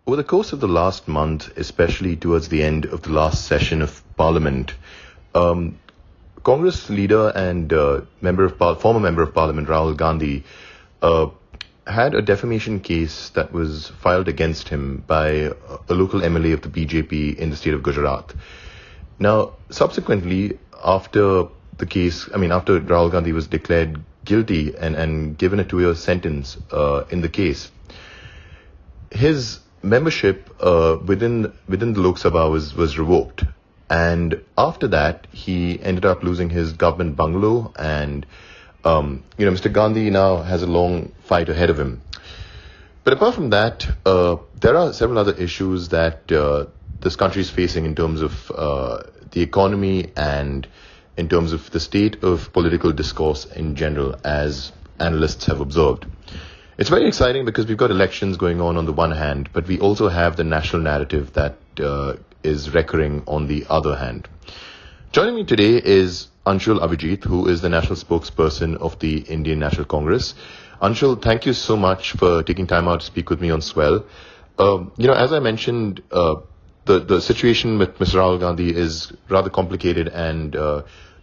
Over the course of the last month, especially towards the end of the last session of Parliament, Congress leader and former member of Parliament Rahul Gandhi had a defamation case that was filed against him by a local MLA of the BJP in the state of Gujarat. Now, subsequently, after Rahul Gandhi was declared guilty and given a 2-year sentence in the case, his membership within the Lok Sabha was revoked. And after that, he ended up losing his government bungalow, and Mr. Gandhi now has a long fight ahead of him. But apart from that, there are several other issues that this country is facing in terms of the economy and in terms of the state of political discourse in general, as analysts have observed. It's very exciting because we've got elections going on the one hand, but we also have the national narrative that is recurring on the other hand. Joining me today is Anshul Avijit, who is the national spokesperson of the Indian National Congress. Anshul, thank you so much for taking time out to speak with me on Swell. As I mentioned, the situation with Mr. Rahul Gandhi is rather complicated, and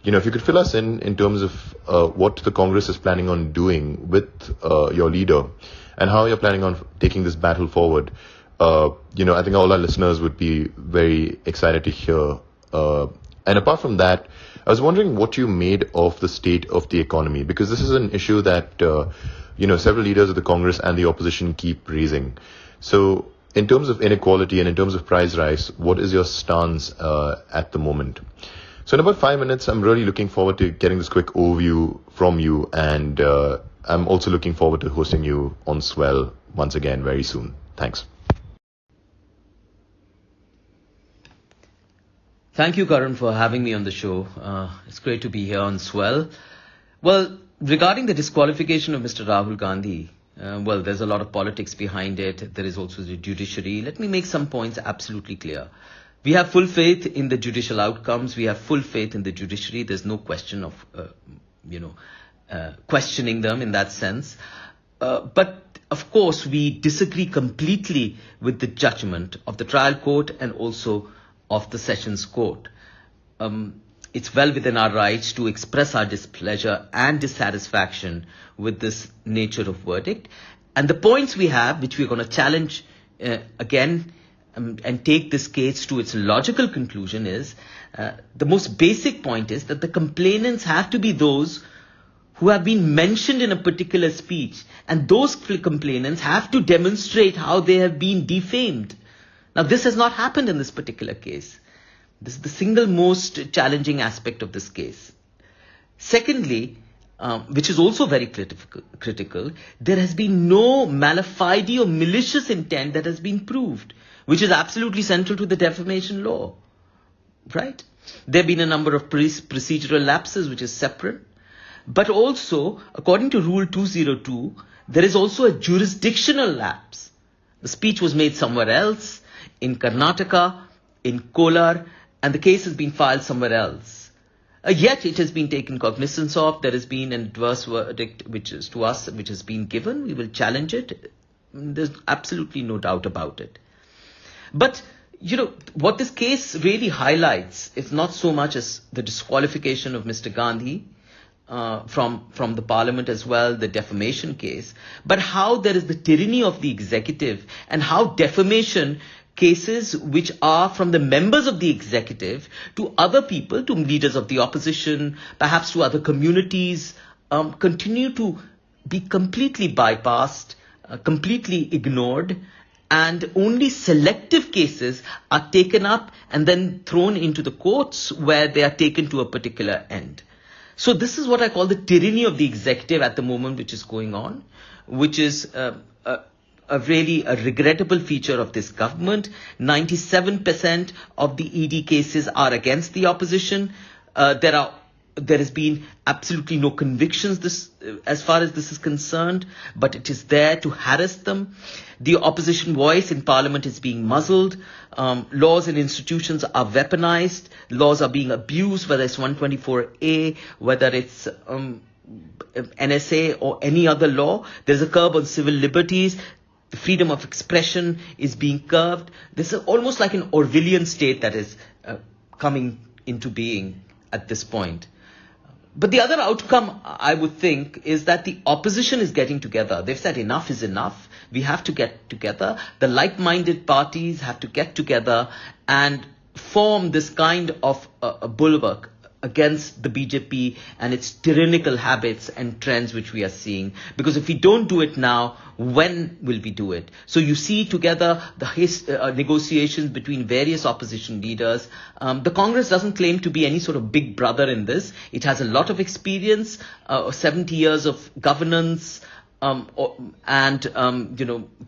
if you could fill us in terms of what the Congress is planning on doing with your leader and how you're planning on taking this battle forward. I think all our listeners would be very excited to hear. And apart from that, I was wondering what you made of the state of the economy, because this is an issue that, several leaders of the Congress and the opposition keep raising. So in terms of inequality and in terms of price rise, what is your stance at the moment? So in about 5 minutes, I'm really looking forward to getting this quick overview from you, and I'm also looking forward to hosting you on Swell once again very soon. Thanks. Thank you, Karan, for having me on the show. It's great to be here on Swell. Well, regarding the disqualification of Mr. Rahul Gandhi, there's a lot of politics behind it. There is also the judiciary. Let me make some points absolutely clear. We have full faith in the judicial outcomes. We have full faith in the judiciary. There's no question of, questioning them in that sense. But of course, we disagree completely with the judgment of the trial court and also of the Sessions Court. It's well within our rights to express our displeasure and dissatisfaction with this nature of verdict. And the points we have, which we're going to challenge again, and take this case to its logical conclusion, is the most basic point is that the complainants have to be those who have been mentioned in a particular speech, and those complainants have to demonstrate how they have been defamed. Now, this has not happened in this particular case. This is the single most challenging aspect of this case. Secondly, which is also very critical, there has been no mala fide or malicious intent that has been proved, which is absolutely central to the defamation law, right? There have been a number of procedural lapses, which is separate. But also, according to Rule 202, there is also a jurisdictional lapse. The speech was made somewhere else, in Karnataka, in Kolar, and the case has been filed somewhere else. Yet it has been taken cognizance of. There has been an adverse verdict which has been given. We will challenge it. There's absolutely no doubt about it. But, what this case really highlights is not so much as the disqualification of Mr. Gandhi from the parliament as well, the defamation case, but how there is the tyranny of the executive and how defamation cases which are from the members of the executive to other people, to leaders of the opposition, perhaps to other communities, continue to be completely bypassed, completely ignored, and only selective cases are taken up and then thrown into the courts where they are taken to a particular end. So this is what I call the tyranny of the executive at the moment, which is going on, which is really a regrettable feature of this government. 97% of the ED cases are against the opposition. There has been absolutely no convictions as far as this is concerned, but it is there to harass them. The opposition voice in parliament is being muzzled. Laws and institutions are weaponized. Laws are being abused, whether it's 124A, whether it's NSA or any other law. There's a curb on civil liberties. The freedom of expression is being curved. This is almost like an Orwellian state that is coming into being at this point. But the other outcome, I would think, is that the opposition is getting together. They've said enough is enough. We have to get together. The like-minded parties have to get together and form this kind of a bulwark against the BJP and its tyrannical habits and trends which we are seeing. Because if we don't do it now, when will we do it? So you see together the negotiations between various opposition leaders. The Congress doesn't claim to be any sort of big brother in this. It has a lot of experience, 70 years of governance,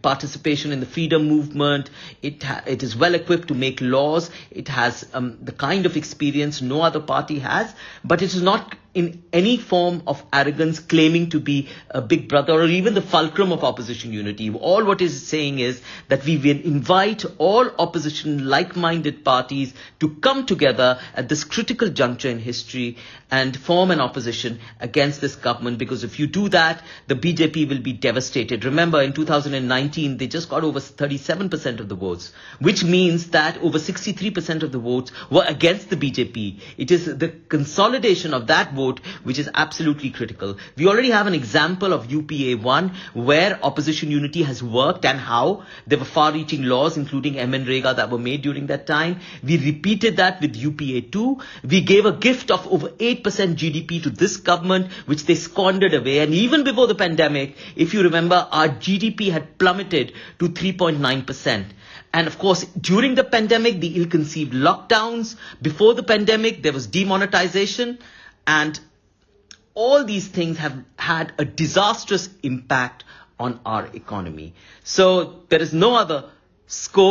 participation in the freedom movement. It is well equipped to make laws. It has the kind of experience no other party has, but it is not in any form of arrogance claiming to be a big brother or even the fulcrum of opposition unity. All what it is saying is that we will invite all opposition like-minded parties to come together at this critical juncture in history and form an opposition against this government, because if you do that, the BJP will be devastated. Remember, in 2019, they just got over 37% of the votes, which means that over 63% of the votes were against the BJP. It is the consolidation of that vote which is absolutely critical. We already have an example of UPA 1 where opposition unity has worked and how there were far-reaching laws, including MNREGA, that were made during that time. We repeated that with UPA 2. We gave a gift of over 8% GDP to this government, which they squandered away. And even before the pandemic, if you remember, our GDP had plummeted to 3.9%. And of course, during the pandemic, the ill-conceived lockdowns. Before the pandemic, there was demonetization. And all these things have had a disastrous impact on our economy. So there is no other scope